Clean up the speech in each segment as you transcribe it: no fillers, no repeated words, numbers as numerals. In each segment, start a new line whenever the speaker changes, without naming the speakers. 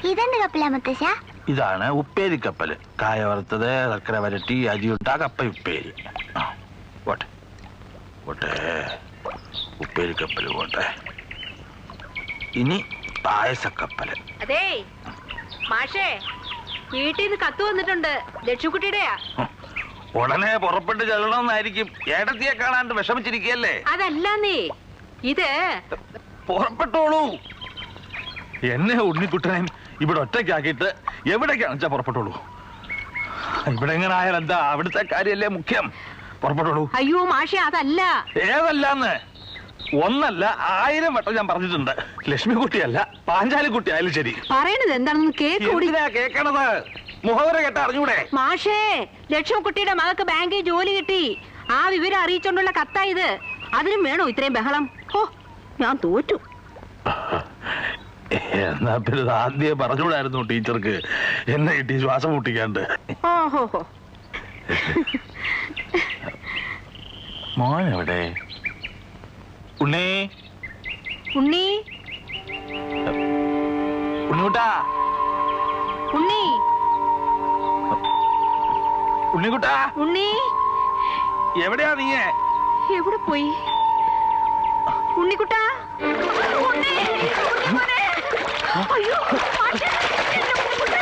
ഇതെന്ത് കപ്പലാ മുത്തശ്ശ?
ഇതാണ് ഉപ്പേരി കപ്പല്. കായ വറുത്തത്, ശർക്കര വരട്ടി, അരിയുണ്ട, കപ്പ ഉപ്പേരി. പോട്ടെ പോട്ടെ, ഉപ്പേരി കപ്പല് പോട്ടെ. ഇനി പായസക്കപ്പല്.
അതേ മാഷേ, വീട്ടിൽ നിന്ന് കത്ത് വന്നിട്ടുണ്ട്. ലക്ഷ്മിക്കുട്ടിയുടെയാ.
ഉടനെ പുറപ്പെട്ട് ചെല്ലണമെന്നായിരിക്കും. ഏടത്തിയെ കാണാണ്ട് വിഷമിച്ചിരിക്കല്ലേ?
അതല്ല നീ ഇത്
പുറപ്പെട്ടോളൂ. എന്നെ ഉണ്ണിക്കുട്ടനെയും ഇവിടെ ഒറ്റയ്ക്കാക്കിയിട്ട് എവിടേക്കാണെന്ന് വെച്ചാ പുറപ്പെട്ടോളൂ. ഇവിടെ എങ്ങനെ ആയാലും എന്താ, അവിടുത്തെ കാര്യല്ലേ മുഖ്യം. പുറപ്പെട്ടോളൂ.
അയ്യോ മാഷേ, അതല്ല.
ഏതല്ലാന്ന് ഒന്നല്ല 1000 വട്ടം ഞാൻ പറഞ്ഞിട്ടുണ്ട്. ലക്ഷ്മിക്കുട്ടിയല്ല, പാഞ്ചാലിക്കുട്ടി ആയാലും ശരി.
പറയണത് എന്താണെന്ന്
കേക്കണത് മുഖവര കേട്ട അറിഞ്ഞൂടെ?
മാഷേ, ലക്ഷ്മിക്കുട്ടിയുടെ മകൾക്ക് ബാങ്കിൽ ജോലി കിട്ടി. ആ വിവരം അറിയിച്ചോണ്ടുള്ള കത്തായത്. അതിനും വേണോ ഇത്രയും ബഹളം? ഓ, ഞാൻ തോറ്റു.
എന്നാ പിന്നെ ആദ്യം പറഞ്ഞൂടായിരുന്നു ടീച്ചർക്ക് എന്നെ കിട്ടി ശ്വാസം മുട്ടിക്കാണ്ട്.
ഓഹോ,
മോൻ എവിടെ? ഉണ്ണി,
ഉണ്ണി,
ഉണ്ണിക്കുട്ടാ,
ഉണ്ണി,
ഉണ്ണിക്കുട്ടാ,
ഉണ്ണി,
എവിടെയാ നീ?
എവിടെ പോയി ഉണ്ണിക്കുട്ടാ? അയ്യോ ഉണ്ണിക്കുട്ടാ,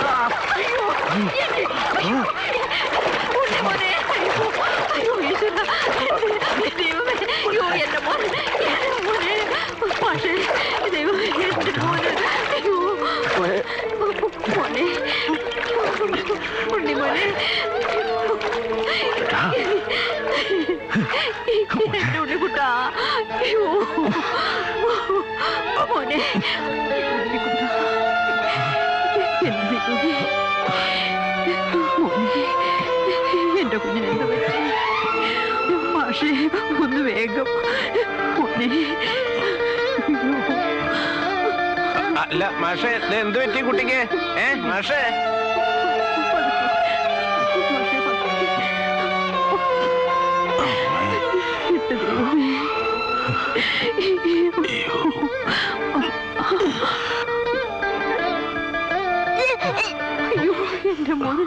മോനെ എന്റെ കുഞ്ഞിനെന്താ പറ്റി? മാഷേ, ഒന്ന് വേഗം മോനെ.
അല്ല മാഷേ, എന്ത് പറ്റി കുട്ടിക്ക്? മാഷേ,
അയ്യോ എന്റെ മോൻ.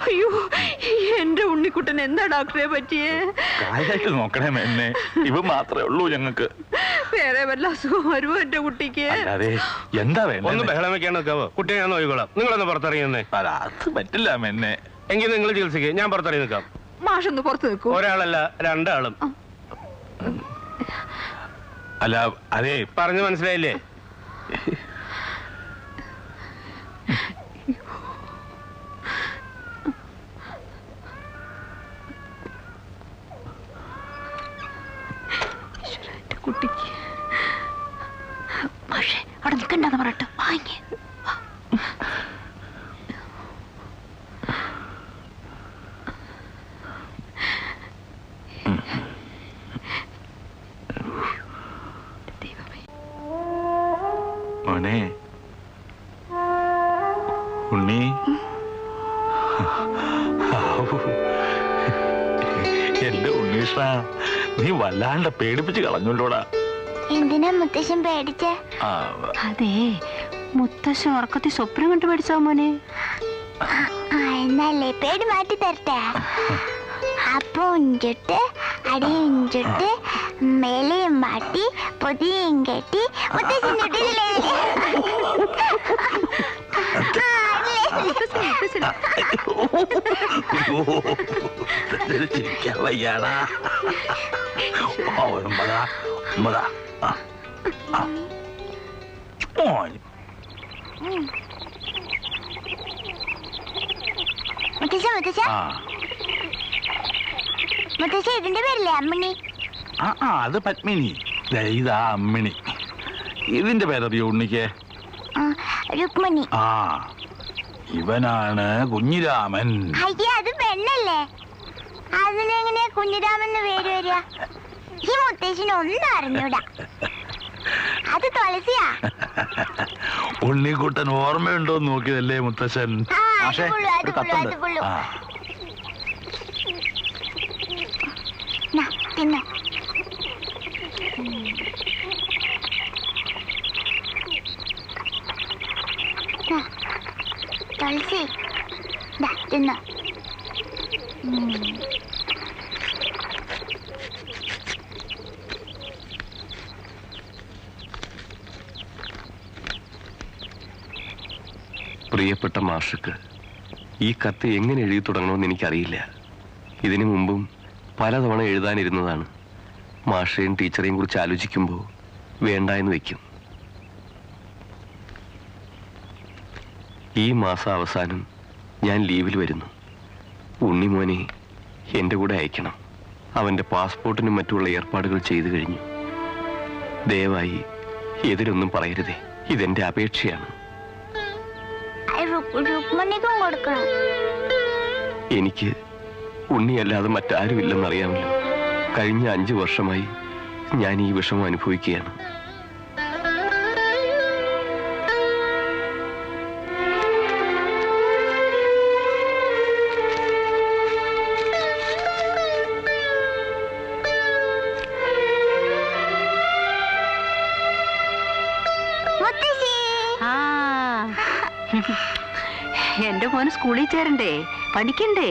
അയ്യോ, എന്റെ ഉണ്ണിക്കുട്ടൻ എന്താ ഡോക്ടറെ പറ്റിയേ?
കാര്യമായിട്ട് നോക്കണേ എന്നെ. ഇവ മാത്രമേ ഉള്ളൂ ഞങ്ങൾക്ക്.
വേറെ വല്ല അസുഖം വരുമോ എന്റെ കുട്ടിക്ക്?
അതെ, എന്താ വേണ്ട?
ഒന്ന് ബഹളം വെക്കാൻ നിൽക്കാവോ? കുട്ടിയെ ഞാൻ നോക്കിക്കോളാം. നിങ്ങളൊന്ന് പുറത്തിറങ്ങിയെന്നേ.
അത് പറ്റില്ല എന്നെ.
എങ്കിൽ നിങ്ങൾ ചികിത്സിക്ക്, ഞാൻ പുറത്തിറങ്ങി നിൽക്കാം.
മാഷൊന്ന് പുറത്ത് നിൽക്കൂ.
ഒരാളല്ല, 2 ആളും.
അല്ല അതെ,
പറഞ്ഞു മനസ്സിലായില്ലേ?
കുട്ടിക്ക് മാഷേ അവിടെ നിൽക്കണ്ടെന്ന് പറയട്ടെ. വാങ്ങി
മോനെ, ഉണ്ണി, എന്റെ ഉണ്ണീഷ, നീ വല്ലാണ്ട് പേടിപ്പിച്ച് കളഞ്ഞോണ്ടോടാ.
എന്തിനാ മുത്തശ്ശൻ പേടിച്ചേ?
അതെ, മുത്തശ്ശൻ ഉറക്കത്തിൽ സ്വപ്നം കണ്ടു പേടിച്ചാ മോനെ.
എന്നല്ലേ പേടി മാറ്റി തരട്ടെ. അപ്പൊ ഉഞ്ചിട്ട് അടിയുഞ്ചിട്ട് മേലയും മാറ്റി പൊതിയും കെട്ടി മുത്തശ്ശൻ
ചിരിക്കാൻ വയ്യാടാ.
മുത്തശ്ശ മുത്തശ്ശ മുത്തശ്ശ ഇതിന്റെ പേരില്ലേ അമ്മിണി?
അത് പത്മിനി. ഇതാ അമ്മിണി. ഇതിന്റെ പേരറിയോ ഉണ്ണിക്ക്?
രുക്മിണി.
ഇവനാണ് കുഞ്ഞിരാമൻ.
അയ്യ, അത് പെണ്ണല്ലേ. അതിനെങ്ങനെയാ കുഞ്ഞിരാമെന്ന് പേര് വരിക? ഈ മുത്തശ്ശിന് ഒന്നും അറിഞ്ഞൂടാ. അത് തുളസിയാ.
ഉണ്ണിക്കുട്ടൻ ഓർമ്മയുണ്ടോ നോക്കിയതല്ലേ മുത്തശ്ശൻ?
തിന്നോ. തുളസി ദാ, തിന്നോ.
പ്രിയപ്പെട്ട മാഷക്ക് ഈ കത്ത് എങ്ങനെ എഴുതി തുടങ്ങണമെന്ന് എനിക്കറിയില്ല. ഇതിനു മുമ്പും പലതവണ എഴുതാനിരുന്നതാണ്. മാഷയും ടീച്ചറെയും കുറിച്ച് ആലോചിക്കുമ്പോൾ വേണ്ട എന്ന് വയ്ക്കും. ഈ മാസം അവസാനം ഞാൻ ലീവിൽ വരുന്നു. ഉണ്ണിമോനെ എൻ്റെ കൂടെ അയക്കണം. അവൻ്റെ പാസ്പോർട്ടിനും മറ്റുള്ള ഏർപ്പാടുകൾ ചെയ്തു കഴിഞ്ഞു. ദയവായി എതിരൊന്നും പറയരുതേ. ഇതെൻ്റെ അപേക്ഷയാണ്.
രുക്മണിക്കും കൊടുക്കണം.
എനിക്ക് ഉണ്ണിയല്ലാതെ മറ്റാരുമില്ലെന്നറിയാമല്ലോ. കഴിഞ്ഞ 5 വർഷമായി ഞാൻ ഈ വിഷമം അനുഭവിക്കുകയാണ്.
എന്റെ മോന് സ്കൂളിൽ ചേരണ്ടേ, പഠിക്കണ്ടേ?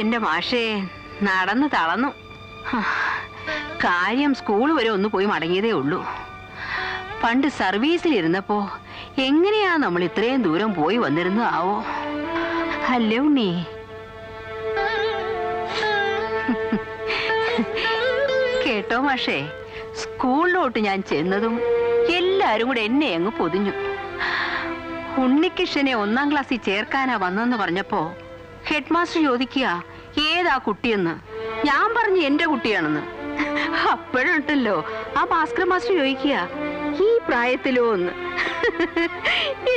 എന്റെ മാഷേ നടന്ന് തളർന്നു. കാര്യം സ്കൂൾ വരെ ഒന്ന് പോയി മടങ്ങിയതേ ഉള്ളൂ. പണ്ട് സർവീസിലിരുന്നപ്പോ എങ്ങനെയാ നമ്മൾ ഇത്രയും ദൂരം പോയി വന്നിരുന്നു ആവോ? അല്ലേ ഉണ്ണി? കേട്ടോ മാഷേ, സ്കൂളിലോട്ട് ഞാൻ ചെന്നതും എല്ലാരും കൂടെ എന്നെ അങ്ങ് പൊതിഞ്ഞു. ഉണ്ണികൃഷ്ണനെ 1ാം ക്ലാസ്സിൽ ചേർക്കാനാ വന്നെന്ന് പറഞ്ഞപ്പോ ഹെഡ് മാസ്റ്റർ ചോദിക്കുക ഏതാ കുട്ടിയെന്ന്. ഞാൻ പറഞ്ഞു എന്റെ കുട്ടിയാണെന്ന്. അപ്പോഴുണ്ടല്ലോ ആ ഭാസ്കർ മാസ്റ്റർ ചോദിക്കുക ഈ പ്രായത്തിലോ എന്ന്.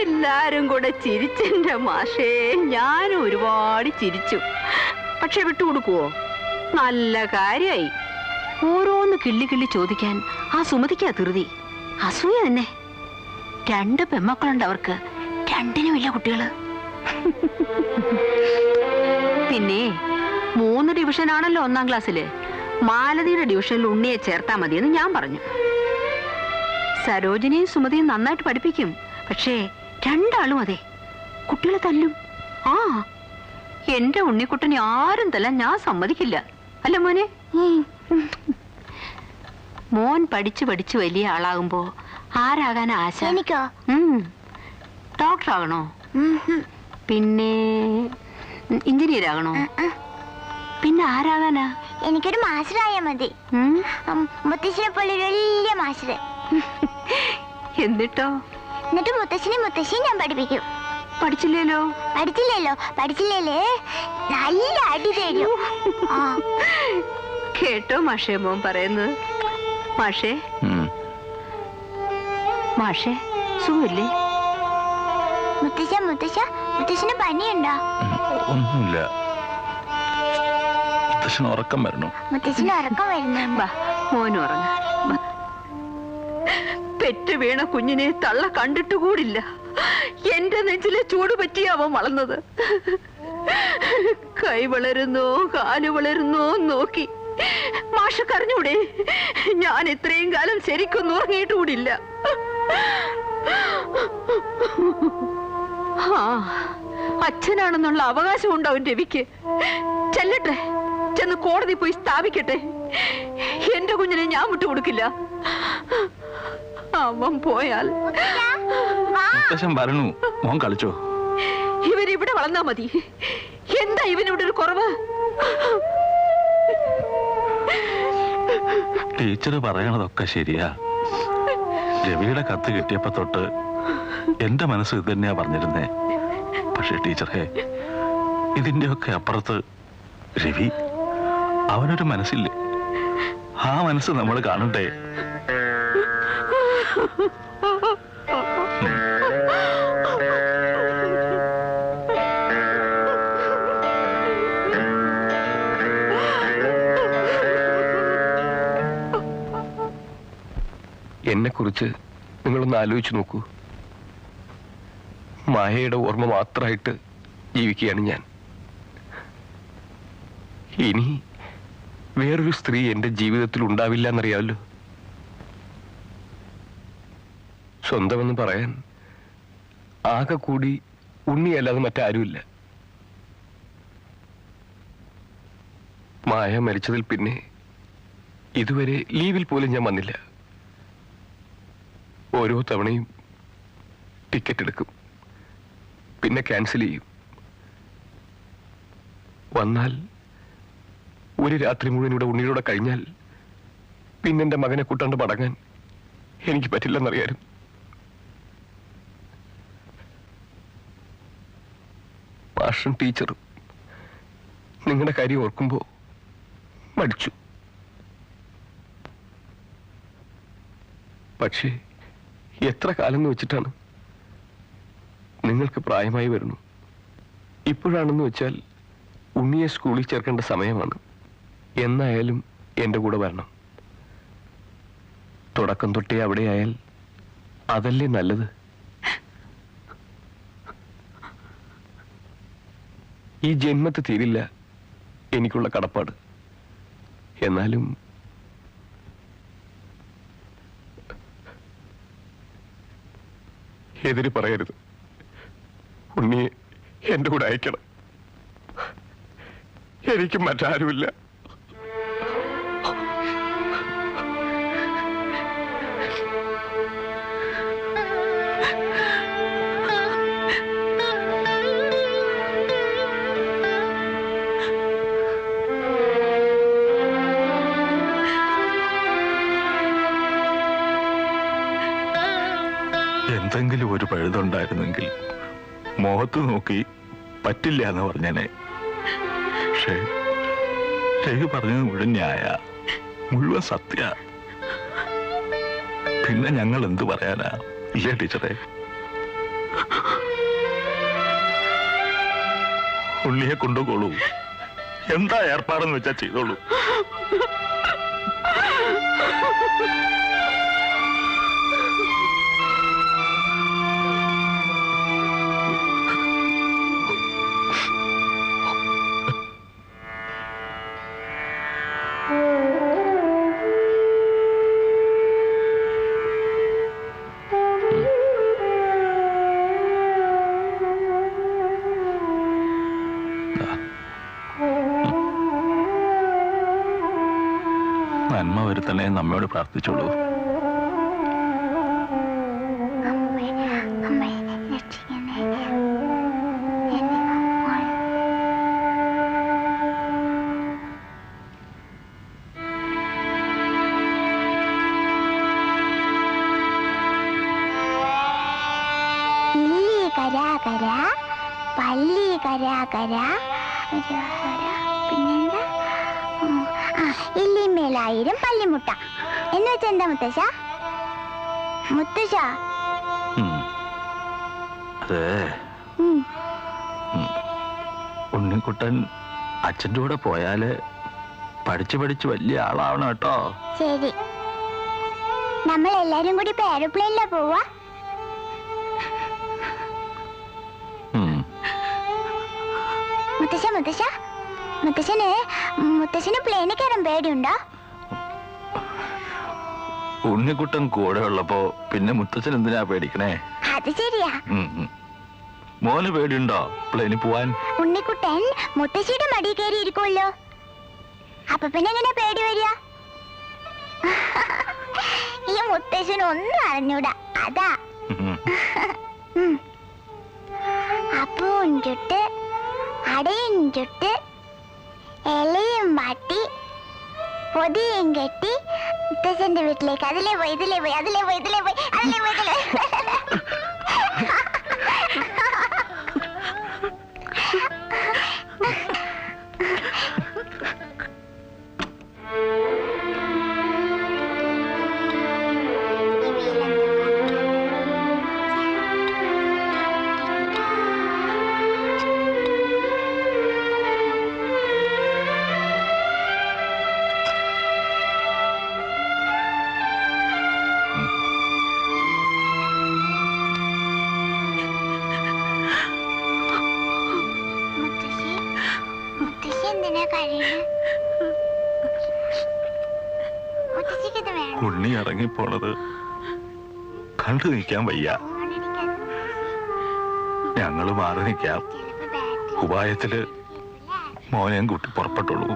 എല്ലാരും കൂടെ ചിരിച്ചെന്റെ മാഷേ, ഞാനും ഒരുപാട് ചിരിച്ചു. പക്ഷെ വിട്ടുകൊടുക്കുവോ? നല്ല കാര്യായി. ഓരോന്ന് കിള്ളി കിള്ളി ചോദിക്കാൻ ആ സുമതിക്കാ ധൃതി. അസൂയ തന്നെ. 2 പെമ്മക്കളുണ്ട് അവർക്ക്. 2നുമില്ല കുട്ടികള്. പിന്നെ 3 ഡിവിഷനാണല്ലോ 1ാം ക്ലാസ്സില്. മാലതിയുടെ ഡിവിഷനിൽ ഉണ്ണിയെ ചേർത്താ മതിയെന്ന് ഞാൻ പറഞ്ഞു. സരോജിനിയും സുമതിയും നന്നായിട്ട് പഠിപ്പിക്കും. പക്ഷേ 2 ആളും അതെ, കുട്ടികളെ തല്ലും. എന്റെ ഉണ്ണിക്കുട്ടനെ ആരും തല്ലാൻ ഞാൻ സമ്മതിക്കില്ല. അല്ല മോനെ? മോൻ പഠിച്ചു പഠിച്ചു വലിയ ആളാകുമ്പോ ആരാകാൻ ആശ?
എനിക്കോ?
ഡോക്ടർ ആകണോ? പിന്നെ എഞ്ചിനീയർ ആകണോ? പിന്നെ ആരാകാനാ?
എനിക്കൊരു മാസ്റ്ററായാ മതി. മുത്തശ്ശിനെ പോലെ വലിയ മാസ്റ്റർ.
എന്നിട്ടോ?
എന്നിട്ട് മുത്തശ്ശിയും ഞാൻ പഠിപ്പിക്കും.
പഠിച്ചില്ലല്ലോ
പഠിച്ചില്ലേ നല്ല അടി തരും.
കേട്ടോ മാഷേ മോൻ പറയുന്നത്? മാഷേ സുഖമില്ലേ?
മുത്തശ്ശന് പനിയുണ്ടോ?
ഒന്നുമില്ല. മുത്തശ്ശന് ഉറക്കം വരണു.
വാ മോനും ഉറങ്ങ. പെറ്റ് വീണ കുഞ്ഞിനെ തള്ള കണ്ടിട്ട് കൂടില്ല. എന്റെ നെഞ്ചിലെ ചൂട് പറ്റിയ അവൻ വളർന്നത്. കൈ വളരുന്നോ കാല് വളരുന്നോ നോക്കി മാഷക്കറിഞ്ഞൂടെ? ഞാൻ ഇത്രയും കാലം ശരിക്കും ഉറങ്ങിയിട്ട് കൂടില്ല. അച്ഛനാണെന്നുള്ള അവകാശം ഉണ്ടാവും രവിക്ക്. ചെല്ലട്ടെ, ചെന്ന് കോടതി പോയി സ്ഥാപിക്കട്ടെ. എന്റെ കുഞ്ഞിനെ ഞാൻ വിട്ടുകൊടുക്കില്ല. അവൻ പോയാൽ
വരണു. മോൻ കളിച്ചോ?
ഇവരിവിടെ വളർന്നാ മതി. എന്താ ഇവനിവിടെ ഒരു കുറവ്?
ടീച്ചർ പറയണതൊക്കെ ശരിയാ. രവിയുടെ കത്ത് കിട്ടിയപ്പോ തൊട്ട് എന്റെ മനസ്സ് ഇത് തന്നെയാ പറഞ്ഞിരുന്നേ. പക്ഷെ ടീച്ചറെ, ഇതിന്റെയൊക്കെ അപ്പുറത്ത് രവി, അവനൊരു മനസ്സില്ലേ? ആ മനസ്സ് നമ്മൾ കാണണ്ടേ?
എന്നെക്കുറിച്ച് നിങ്ങളൊന്ന് ആലോചിച്ചു നോക്കൂ. മായയുടെ ഓർമ്മ മാത്രമായിട്ട് ജീവിക്കുകയാണ് ഞാൻ. ഇനി വേറൊരു സ്ത്രീ എന്റെ ജീവിതത്തിൽ ഉണ്ടാവില്ല എന്നറിയാമല്ലോ. സ്വന്തമെന്ന് പറയാൻ ആകെ കൂടി ഉണ്ണിയല്ലാതെ മറ്റാരുമില്ല. മായ മരിച്ചതിൽ പിന്നെ ഇതുവരെ ലീവിൽ പോലും ഞാൻ വന്നില്ല. ഓരോ തവണയും ടിക്കറ്റ് എടുക്കും, പിന്നെ ക്യാൻസൽ ചെയ്യും. വന്നാൽ ഒരു രാത്രി മുഴുവൻ ഇവിടെ ഉണ്ണിയുടെ കഴിഞ്ഞാൽ പിന്നെ എന്റെ മകനെ കൂട്ടാണ്ട് മടങ്ങാൻ എനിക്ക് പറ്റില്ലെന്നറിയാനും. മാഷും ടീച്ചറും നിങ്ങളുടെ കാര്യം ഓർക്കുമ്പോ മടിച്ചു. പക്ഷേ എത്ര കാലം എന്ന് വെച്ചിട്ടാണ്? നിങ്ങൾക്ക് പ്രായമായി വരുന്നു. ഇപ്പോഴാണെന്ന് വെച്ചാൽ ഉണ്ണിയെ സ്കൂളിൽ ചേർക്കേണ്ട സമയമാണ്. എന്നായാലും എന്റെ കൂടെ വരണം. തുടക്കം തൊട്ടേ അവിടെയായാൽ അതല്ലേ നല്ലത്. ഈ ജന്മത്ത് തീരില്ല എനിക്കുള്ള കടപ്പാട്. എന്നാലും എതിര് പറയരുത്. ഉണ്ണിയെ എന്റെ കൂടെ അയക്കണം. എനിക്ക് മറ്റാരുമില്ല.
എന്തെങ്കിലും ഒരു പഴുതുണ്ടായിരുന്നെങ്കിൽ മുഖത്ത് നോക്കി പറ്റില്ല എന്ന് പറഞ്ഞേനെ. പക്ഷേ രവി പറഞ്ഞത് മുഴുവൻ ന്യായ, മുഴുവൻ സത്യ. പിന്നെ ഞങ്ങൾ എന്ത് പറയാനാ? ഇല്ലേ ടീച്ചറെ? ഉണ്ണിയെ കൊണ്ടുപോകോളൂ. എന്താ ഏർപ്പാടെന്ന് വെച്ചാ ചെയ്തോളൂ. നന്മ വരുത്തണേ നമ്മയോട് പ്രാർത്ഥിച്ചോളൂ.
കര പല്ലി കര പിന്നെന്താ? ഇല്ലിമേലായിരം പല്ലിമുട്ട എന്ന് വെച്ചാ എന്താ മുത്തശ്ശ? മുത്തശ്ശ
അതെ, ഉണ്ണിക്കുട്ടൻ അച്ഛൻ്റെ കൂടെ പോയാല് പഠിച്ചു പഠിച്ച് വലിയ ആളാവണം കേട്ടോ.
ശരി, നമ്മൾ എല്ലാരും കൂടി ഇപ്പൊ എയർപ്ലെയിനിലാ പോവാ? മുത്തശ്ശന് പ്ലെയിനിൽ കയറാൻ പേടിയുണ്ടോ?
ഉണ്ണിക്കുട്ടൻ കൂടെ ഉള്ളപ്പോ പിന്നെ മുത്തച്ഛൻ എന്തിനാ പേടിക്കണേ?
അത് ശരിയാ.
മോന് പേടിയുണ്ടോ പ്ലെയിനിൽ പോവാൻ?
ഉണ്ണിക്കുട്ടൻ മുത്തശ്ശിയുടെ മടി കയറി ഇരിക്കുമല്ലോ, അപ്പൊ പിന്നെ എങ്ങനെ പേടി വരിക? ഈ മുത്തശ്ശനൊന്നും അറിഞ്ഞൂടാ, അതാ. അപ്പവും ചുട്ട് അടയും ചുട്ട് ഇലയും വാട്ടി പൊതിയും കെട്ടി മുത്തശ്ശന്റെ വീട്ടിലേക്ക് അതിലേ പോയി ഇതിലേ പോയി അതിലേ പോയി ഇതിലേ പോയി അതിലേ പോയി ഇതിലേ.
ഉണ്ണി ഇറങ്ങിപ്പോണത് കണ്ടു നിൽക്കാൻ വയ്യ. ഞങ്ങള് മാറി നിൽക്കാം. ഉപായത്തില് മോനെയും കൂട്ടി പുറപ്പെട്ടുള്ളൂ.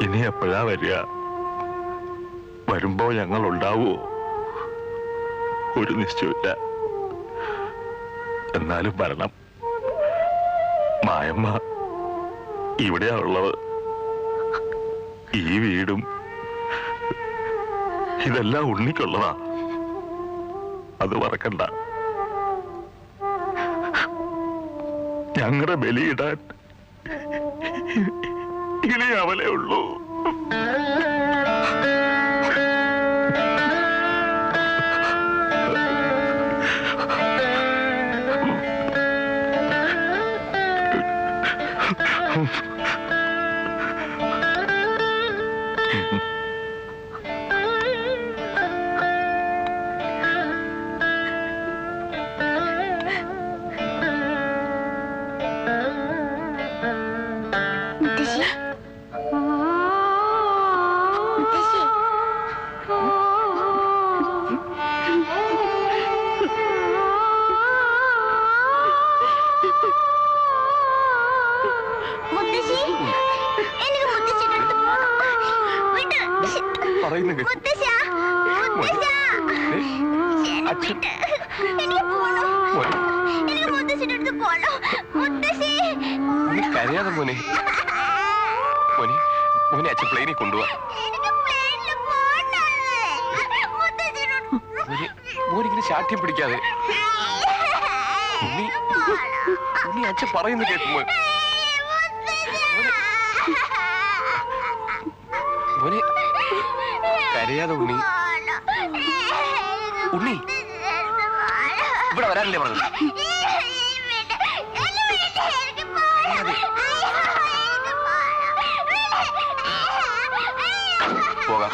ഇനി എപ്പോഴാ വരിക? വരുമ്പോ ഞങ്ങൾ ഉണ്ടാവുമോ? ഒരു നിശ്ചയമില്ല. എന്നാലും വരണം. മായമ്മ ഇവിടെയാ ഉള്ളത്. ഈ വീടും ഇതെല്ലാം ഉണ്ണിക്കുള്ളതാ. അത് മറക്കണ്ട. ഞങ്ങളുടെ ബലിയിടാൻ ഇനി അവലേ ഉള്ളൂ.
കരയാതെ മോനെ. മോനെ മോനെ അച്ഛൻ പ്ലെയിനിൽ കൊണ്ടുപോവാ. മോനിങ്ങനെ ശാഠ്യം പിടിക്കാതെ. നീ അച്ഛൻ പറയുന്നു കേൾക്കുമോ? മോനെ കരയാതെ ഉണ്ണി. ഉണ്ണി ഇവിടെ വരാനല്ലേ പറഞ്ഞത്? പോകാം.